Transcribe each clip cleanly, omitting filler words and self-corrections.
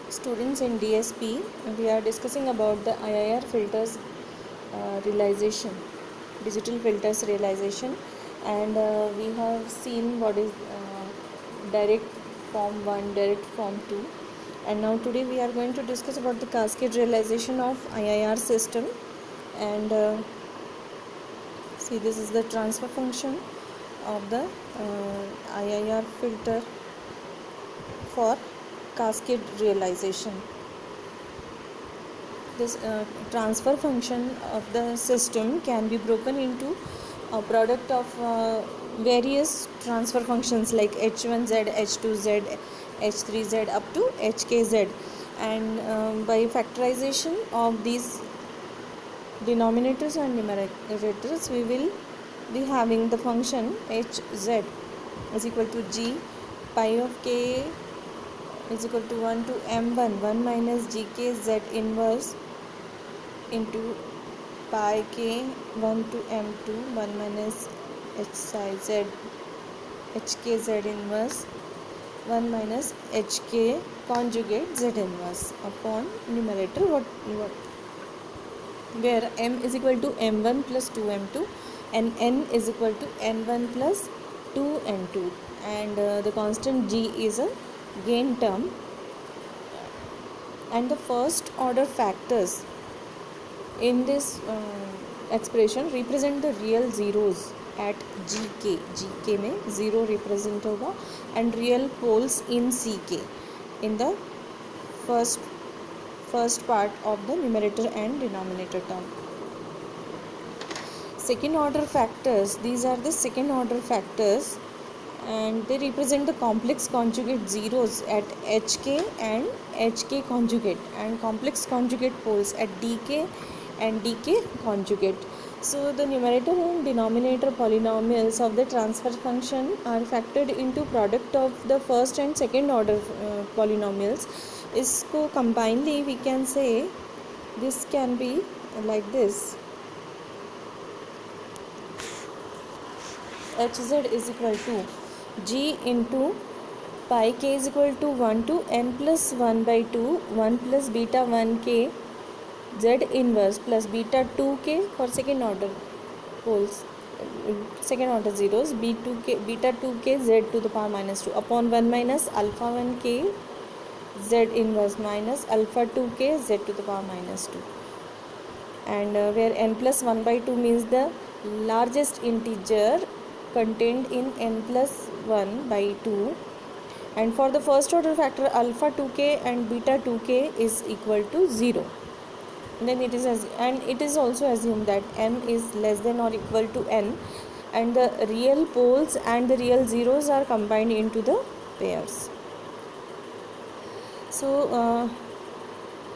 Students in DSP, we are discussing about the IIR filters realization, digital filters realization, and we have seen what is direct form 1, direct form 2, and now today we are going to discuss about the cascade realization of IIR system. And see, this is the transfer function of the IIR filter for cascade realization. This transfer function of the system can be broken into a product of various transfer functions like h1z, h2z, h3z up to hkz, and by factorization of these denominators and numerators we will be having the function hz is equal to g pi of k is equal to 1 to m1 1 minus gk z inverse into pi k 1 to m2 1 minus h psi z hk z inverse 1 minus hk conjugate z inverse upon numerator what where m is equal to m1 plus 2m2 and n is equal to n1 plus 2n2, and the constant g is a gain term, and the first order factors in this expression represent the real zeros at gk में zero represent होगा and real poles in ck in the first part of the numerator and denominator term. Second order factors, these are the second order factors, and they represent the complex conjugate zeros at hk and hk conjugate and complex conjugate poles at dk and dk conjugate. So the numerator and denominator polynomials of the transfer function are factored into product of the first and second order polynomials. इसको combinedly we can say this can be like this: hz is equal to g into pi k is equal to 1 to m plus 1 by 2 1 plus beta 1 k z inverse plus beta 2 k for second order poles, second order zeros, beta 2 k z to the power minus 2 upon 1 minus alpha 1 k z inverse minus alpha 2 k z to the power minus 2, and where n plus 1 by 2 means the largest integer contained in n plus 1 by 2, and for the first order factor alpha 2k and beta 2k is equal to 0. Then it is also assumed that m is less than or equal to n, and the real poles and the real zeros are combined into the pairs. So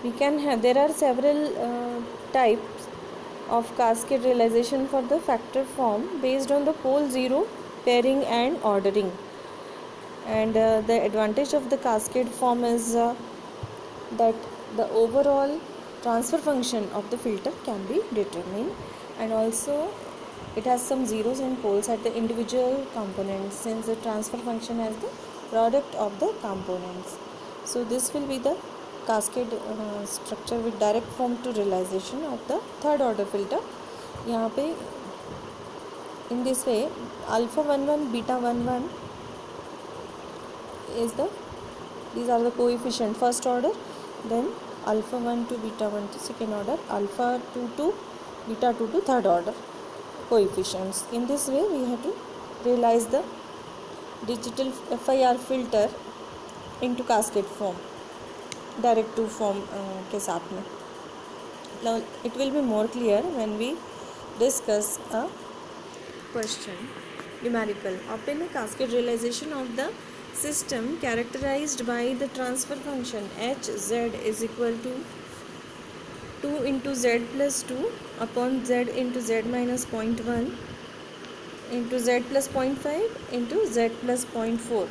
we can have, there are several types of cascade realization for the factor form based on the pole zero pairing and ordering, and the advantage of the cascade form is that the overall transfer function of the filter can be determined, and also it has some zeros and poles at the individual components since the transfer function has the product of the components. So this will be the cascade structure with direct form to realization of the third order filter. यहाँ पे in this way alpha 11 beta 11 is the, these are the coefficient first order, then alpha 1 to beta 1 to second order, alpha 2 to beta 2 to third order coefficients. In this way we have to realize the digital FIR filter into cascade form, direct to form के साथ में. Now it will be more clear when we discuss a question numerical. Obtain a cascade realization of the system characterized by the transfer function hz is equal to 2 into z plus 2 upon z into z minus 0.1 into z plus 0.5 into z plus 0.4.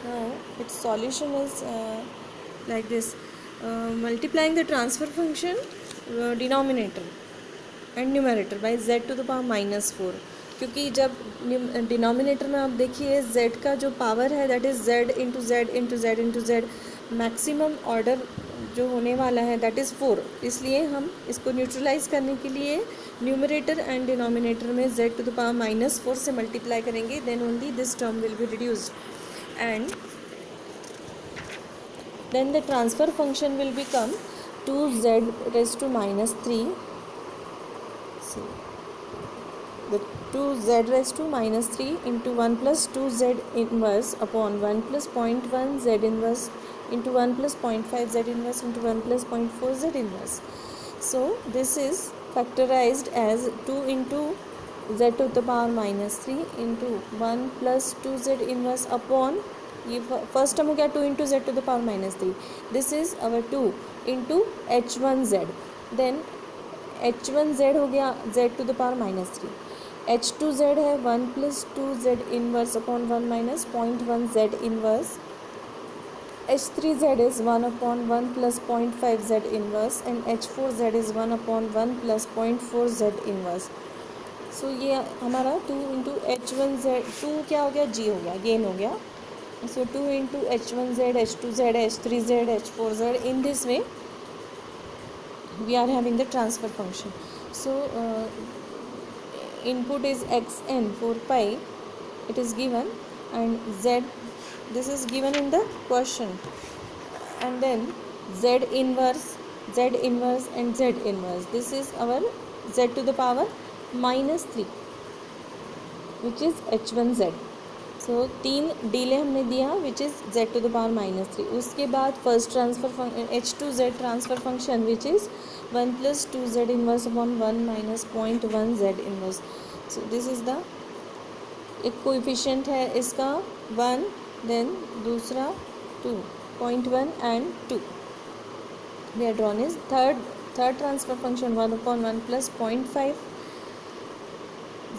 Now its solution is like this: multiplying the transfer function denominator and numerator by z to the power minus 4. क्योंकि जब denominator में आप देखिए z का जो power है that is z into Z into Z into Z, maximum order जो होने वाला है दैट इज़ 4, इसलिए हम इसको न्यूट्रलाइज करने के लिए न्यूमरेटर एंड डिनोमिनेटर में z टू द पावर -4 से मल्टीप्लाई करेंगे, then only this term will be reduced and then the transfer function will become 2z raised to -3. See, the 2z raised to -3 into 1 plus 2z inverse upon 1 plus 0.1 z inverse into 1 plus 0.5 z inverse into 1 plus 0.4 z inverse. So this is factorized as 2 into z to the power -3 into 1 plus 2z inverse upon, ये first term हो गया 2 into z to the power -3, this is our 2 into h1z, then h1z हो गया z to the power -3, h2z है 1 plus 2z inverse upon 1 minus 0.1 z inverse, h3z is 1 upon 1 plus 0.5 z inverse and h4z is 1 upon 1 plus 0.4 z inverse. So ये हमारा 2 into h1z, 2 क्या हो गया g हो गया, गेन हो गया. So 2 into h1z, h2z, h3z, h4z. In this way, we are having the transfer function. So input is xn for pi. It is given, and z. This is given in the question. And then z inverse, and z inverse. This is our z to the power -3, which is h1z. So 3 delay हमने दिया which is z to the power -3. उसके बाद first transfer h2z transfer function which is 1 plus 2z inverse upon 1 minus 0.1 z inverse. So this is the एक coefficient है इसका 1, then दूसरा 2.1 and 2. We are drawn is third transfer function 1 upon 1 plus 0.5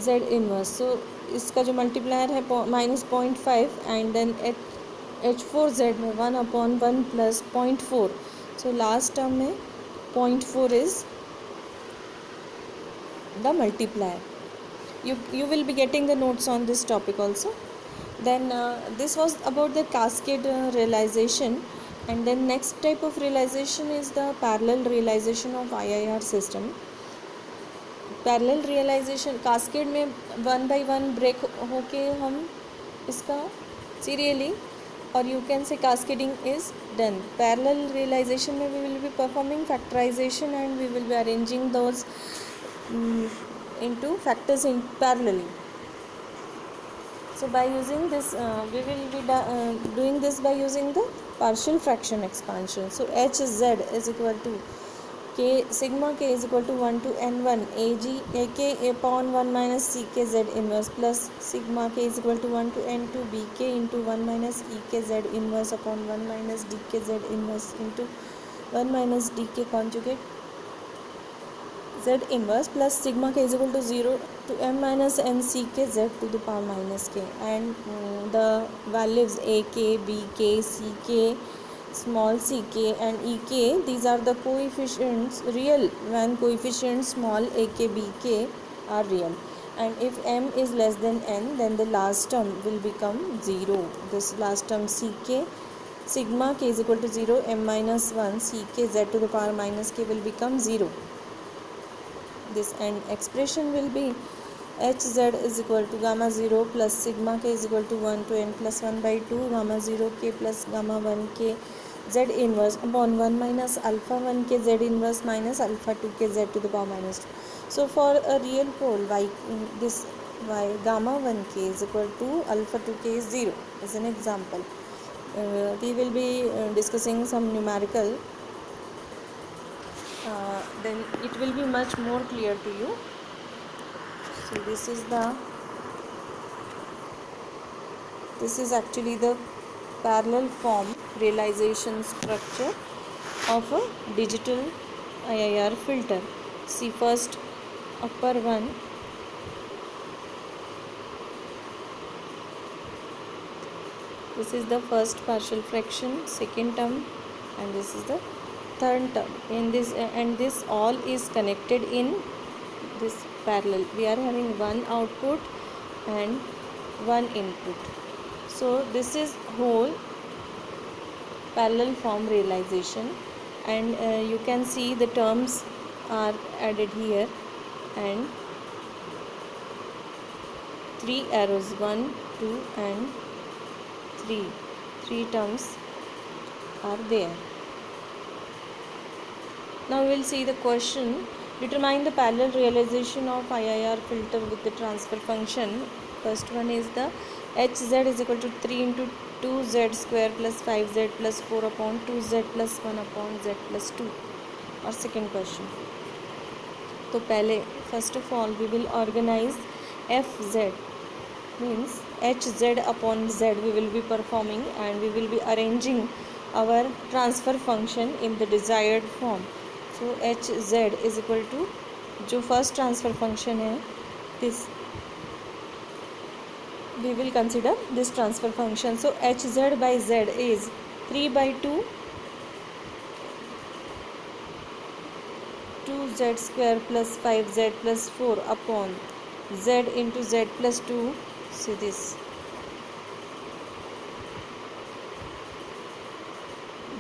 z inverse. So इसका जो multiplier है -0.5 and then h4z में 1 upon 1 plus 0.4. So last term में 0.4 is the multiplier. You will be getting the notes on this topic also. Then this was about the cascade realization, and then next type of realization is the parallel realization of IIR system. Parallel realization cascade में 1 by 1 break होके हम इसका serially, और you can say cascading is done. Parallel realization में we will be performing factorization and we will be arranging those into factors in parallelly. So by using this we will be doing this by using the partial fraction expansion. So hz is equal to k sigma k is equal to 1 to n1 ag ak upon 1 minus ck z inverse plus sigma k is equal to 1 to n2 bk into 1 minus ek z inverse upon 1 minus dk z inverse into 1 minus dk conjugate z inverse plus sigma k is equal to 0 to m minus n c k z to the power minus k, and the values a k b k c k small c k and e k, these are the coefficients real when coefficients small a k b k are real, and if m is less than n then the last term will become 0. This last term c k sigma k is equal to 0 m minus 1 c k z to the power minus k will become 0. This and expression will be hz is equal to gamma 0 plus sigma k is equal to 1 to n plus 1 by 2 gamma 0 k plus gamma 1 k z inverse upon 1 minus alpha 1 k z inverse minus alpha 2 k z to the power minus 2. So for a real pole y, this y gamma 1 k is equal to alpha 2 k is 0 as an example. We will be discussing some numerical, then it will be much more clear to you. So this is actually the parallel form realization structure of a digital IIR filter. See first upper one, this is the first partial fraction, second term, and this is the third term. In this and this all is connected in this parallel. We are having one output and 1 input. So this is whole parallel form realization, and you can see the terms are added here, and 3 arrows, 1, 2 and 3 terms are there. Now we will see the question. Determine the parallel realization of IIR filter with the transfer function. First one is the Hz is equal to 3 into 2z square plus 5z plus 4 upon 2z plus 1 upon z plus 2. और second question. तो पहले first of all we will organize Fz, means Hz upon z we will be performing, and we will be arranging our transfer function in the desired form. So Hz is equal to जो first transfer function है, this we will consider this transfer function. So Hz by z is 3 by 2 2z square plus 5z plus 4 upon z into z plus 2. See this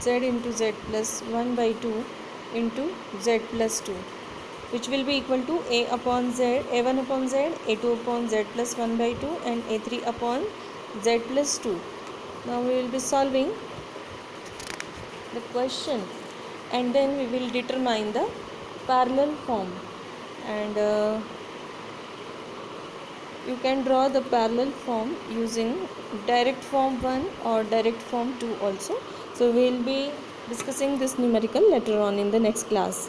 z into z plus 1 by 2 into z plus 2, which will be equal to a upon z, a1 upon z, a2 upon z plus 1 by 2 and a3 upon z plus 2. Now we will be solving the question, and then we will determine the parallel form, and you can draw the parallel form using direct form 1 or direct form 2 also. So we will be discussing this numerical later on in the next class.